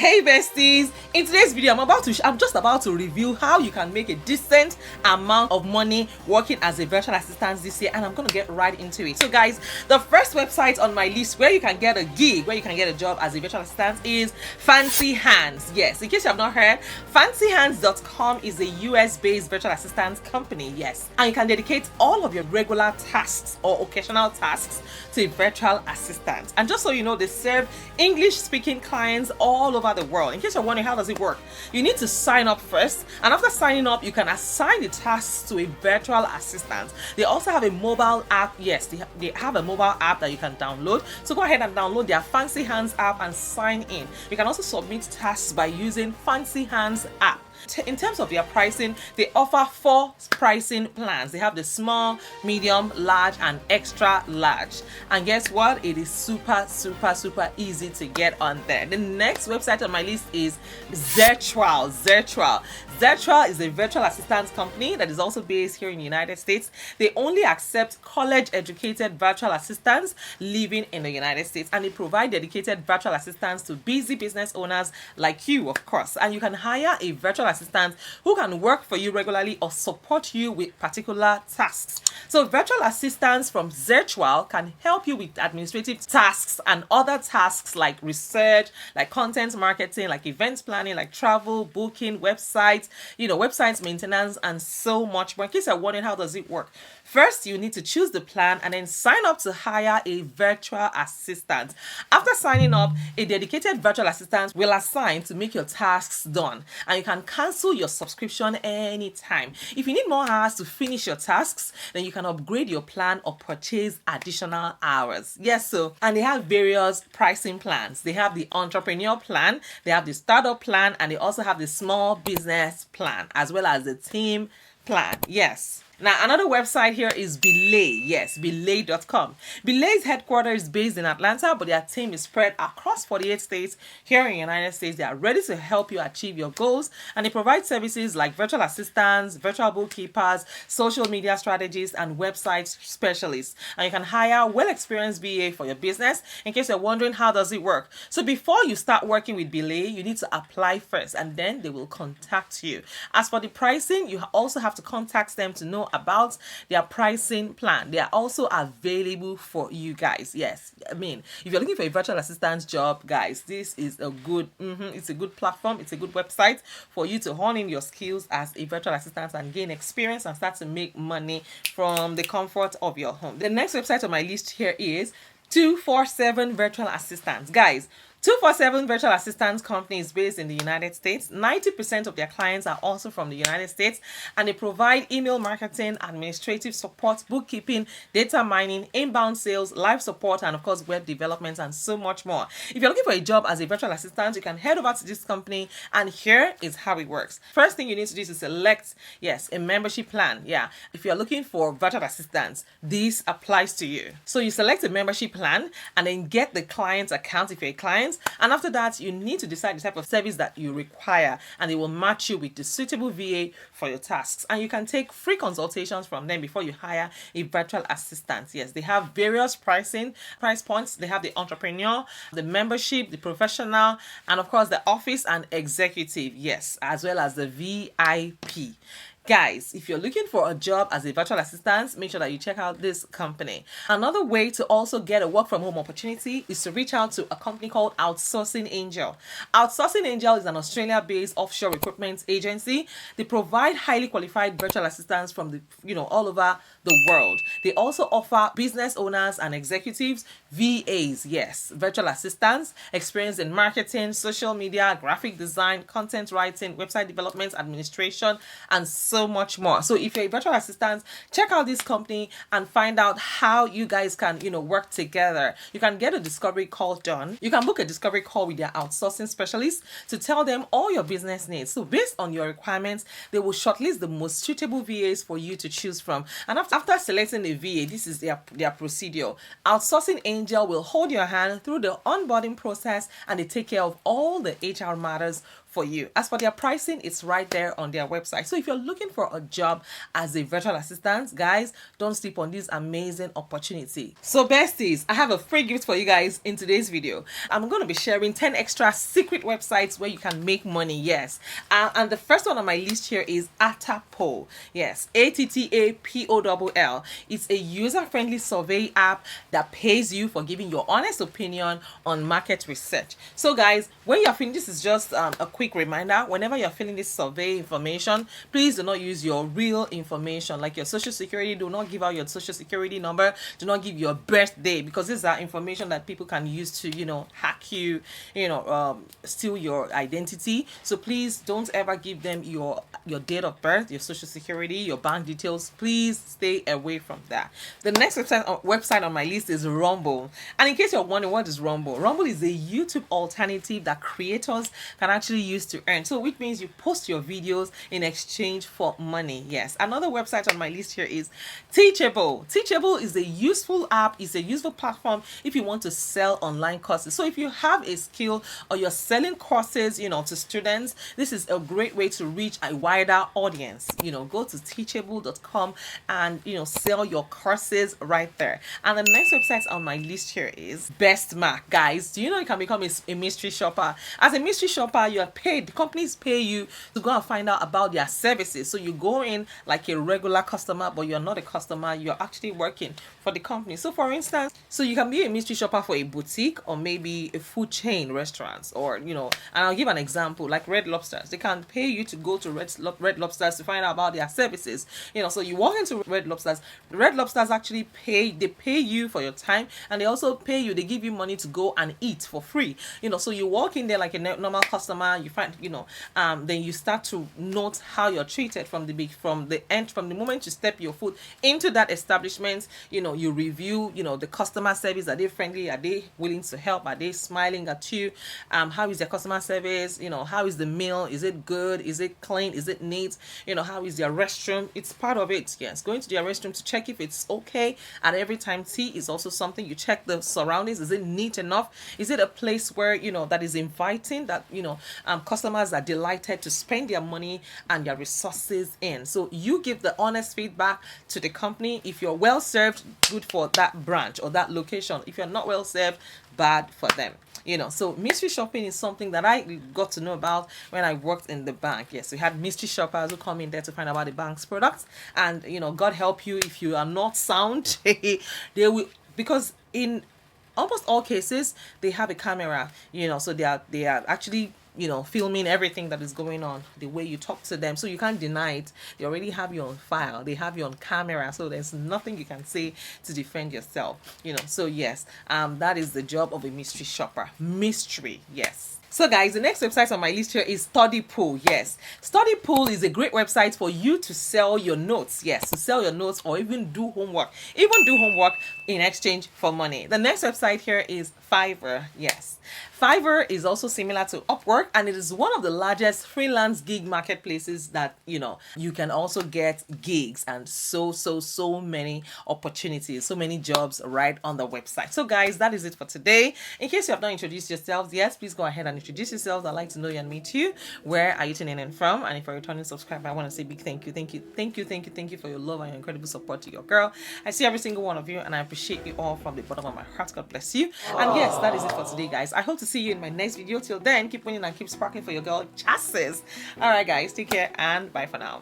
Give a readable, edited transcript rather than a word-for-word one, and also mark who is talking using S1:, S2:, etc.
S1: Hey besties, in today's video I'm just about to review how you can make a decent amount of money working as a virtual assistant this year, and I'm gonna get right into it. So guys, the first website on my list where you can get a gig, where you can get a job as a virtual assistant is Fancy Hands. Yes, in case you have not heard, fancyhands.com is a US-based virtual assistant company. Yes, and you can dedicate all of your regular tasks or occasional tasks to a virtual assistant. And just so you know, they serve English-speaking clients all over the world. In case you're wondering how does it work, you need to sign up first, and after signing up you can assign the tasks to a virtual assistant. They also have a mobile app. Yes, they have a mobile app that you can download, so go ahead and download their Fancy Hands app and sign in. You can also submit tasks by using Fancy Hands app. In terms of their pricing, they offer 4 pricing plans. They have the small, medium, large, and extra large. And guess what? It is super easy to get on there. The next website on my list is Zertual. Zertual is a virtual assistance company that is also based here in the United States. They only accept college-educated virtual assistants living in the United States, and they provide dedicated virtual assistants to busy business owners like you, of course. And you can hire a virtual assistant who can work for you regularly or support you with particular tasks. So virtual assistants from Zertual can help you with administrative tasks and other tasks like research, like content marketing, like events planning, like travel, booking, websites, websites maintenance, and so much more. In case you're wondering how does it work, first you need to choose the plan and then sign up to hire a virtual assistant. After signing up, a dedicated virtual assistant will assign to make your tasks done, and you can cancel your subscription anytime. If you need more hours to finish your tasks, then you can upgrade your plan or purchase additional hours. Yes, and they have various pricing plans. They have the entrepreneur plan, they have the startup plan, and they also have the small business plan, as well as the team plan. Yes. Now, another website here is Belay. Yes, belay.com. Belay's headquarters is based in Atlanta, but their team is spread across 48 states here in the United States. They are ready to help you achieve your goals, and they provide services like virtual assistants, virtual bookkeepers, social media strategists, and website specialists. And you can hire well-experienced VA for your business. In case you're wondering how does it work, so before you start working with Belay, you need to apply first, and then they will contact you. As for the pricing, you also have to contact them to know about their pricing plan. They are also available for you guys. Yes, I mean, if you're looking for a virtual assistant job, guys, this is a good it's a good platform, it's a good website for you to hone in your skills as a virtual assistant and gain experience and start to make money from the comfort of your home. The next website on my list here is 247 Virtual Assistants. Guys, 247 Virtual Assistants company is based in the United States. 90% of their clients are also from the United States, and they provide email marketing, administrative support, bookkeeping, data mining, inbound sales, live support, and of course web development, and so much more. If you're looking for a job as a virtual assistant, you can head over to this company, and here is how it works. First thing you need to do is to select, yes, a membership plan. Yeah, if you're looking for virtual assistants, this applies to you. So you select a membership plan and then get the client's account if you're a client. And after that, you need to decide the type of service that you require, and they will match you with the suitable VA for your tasks. And you can take free consultations from them before you hire a virtual assistant. Yes, they have various price points. They have the entrepreneur, the membership, the professional, and of course the office and executive. Yes, as well as the VIP. Guys, if you're looking for a job as a virtual assistant, make sure that you check out this company. Another way to also get a work from home opportunity is to reach out to a company called Outsourcing Angel. Outsourcing Angel is an Australia-based offshore recruitment agency. They provide highly qualified virtual assistants from all over the world. They also offer business owners and executives VAs, yes, virtual assistants, experience in marketing, social media, graphic design, content writing, website development, administration, and so much more. So if you're a virtual assistant, check out this company and find out how you guys can, work together. You can get a discovery call done. You can book a discovery call with their outsourcing specialist to tell them all your business needs. So based on your requirements, they will shortlist the most suitable VAs for you to choose from. And after selecting a VA, this is their procedure. Outsourcing Angel will hold your hand through the onboarding process, and they take care of all the HR matters for you. As for their pricing, it's right there on their website. So if you're looking for a job as a virtual assistant, guys, don't sleep on this amazing opportunity. So besties, I have a free gift for you guys in today's video. I'm going to be sharing 10 extra secret websites where you can make money. Yes. And the first one on my list here is Attapol. Yes, Attapol. It's a user-friendly survey app that pays you for giving your honest opinion on market research. So guys, when you're filling, this is just a quick reminder, whenever you're filling this survey information, please do not use your real information like your social security. Do not give out your social security number. Do not give your birthday, because these are information that people can use to, you know, hack you, you know, steal your identity. So please don't ever give them your date of birth, your social security, your bank details. Please stay away from that. The next website on my list is Rumble. And in case you're wondering, what is Rumble? Rumble is a YouTube alternative that creators can actually use to earn. So which means you post your videos in exchange for money. Yes. Another website on my list here is Teachable. Teachable is a useful app. It's a useful platform if you want to sell online courses. So if you have a skill or you're selling courses, you know, to students, this is a great way to reach a wider audience. You know, go to teachable.com and, you know, sell your courses right there. And the next website on my list here is Bestmark. Guys, do you know you can become a mystery shopper? As a mystery shopper, you are paid. The companies pay you to go and find out about their services. So you go in like a regular customer, but you're not a customer. You're actually working for the company. So for instance, so you can be a mystery shopper for a boutique or maybe a food chain restaurants, or, you know, and I'll give an example like Red Lobsters. They can pay you to go to Red Lobsters to find out about their services. You know, so you walk into Red Lobsters. Red Lobsters actually pay you for your time, and they also pay you, they give you money to go and eat for free. You know, so you walk in there like a normal customer, you find, you know, then you start to note how you're treated from the moment you step your foot into that establishment. You know, you review, you know, the customer service. Are they friendly? Are they willing to help? Are they smiling at you? How is their customer service? You know, how is the meal? Is it good? Is it clean? Is it neat? You know, how is their restroom? It's part of it. Yes, going to their restroom to check if it's okay. At every time tea is also something you check the surroundings. Is it neat enough? Is it a place where, you know, that is inviting, that, you know, customers are delighted to spend their money and their resources in? So you give the honest feedback to the company. If you're well served, good for that branch or that location. If you're not well served, bad for them. You know, so mystery shopping is something that I got to know about when I worked in the bank. Yes, we had mystery shoppers who come in there to find out about the bank's products, and, you know, God help you if you are not sound. They will, because in almost all cases they have a camera, you know, so they are actually, you know, filming everything that is going on, the way you talk to them, so you can't deny it. They already have you on file, they have you on camera, so there's nothing you can say to defend yourself, you know. So yes, that is the job of a mystery shopper. Mystery, yes. So guys, the next website on my list here is Studypool. Yes, Studypool is a great website for you to sell your notes. Yes, to sell your notes or even do homework. Even do homework in exchange for money. The next website here is Fiverr. Yes, Fiverr is also similar to Upwork, and it is one of the largest freelance gig marketplaces that, you know, you can also get gigs and so many opportunities, so many jobs right on the website. So guys, that is it for today. In case you have not introduced yourselves, yes, please go ahead and introduce yourselves. I'd like to know you and meet you. Where are you tuning in from? And if you're a returning subscriber, I want to say big thank you for your love and your incredible support to your girl. I see every single one of you, and I appreciate you all from the bottom of my heart. God bless you. And yes, that is it for today, guys. I hope to see you in my next video. Till then, keep winning and keep sparking for your girl Chassis. All right, guys, take care and bye for now.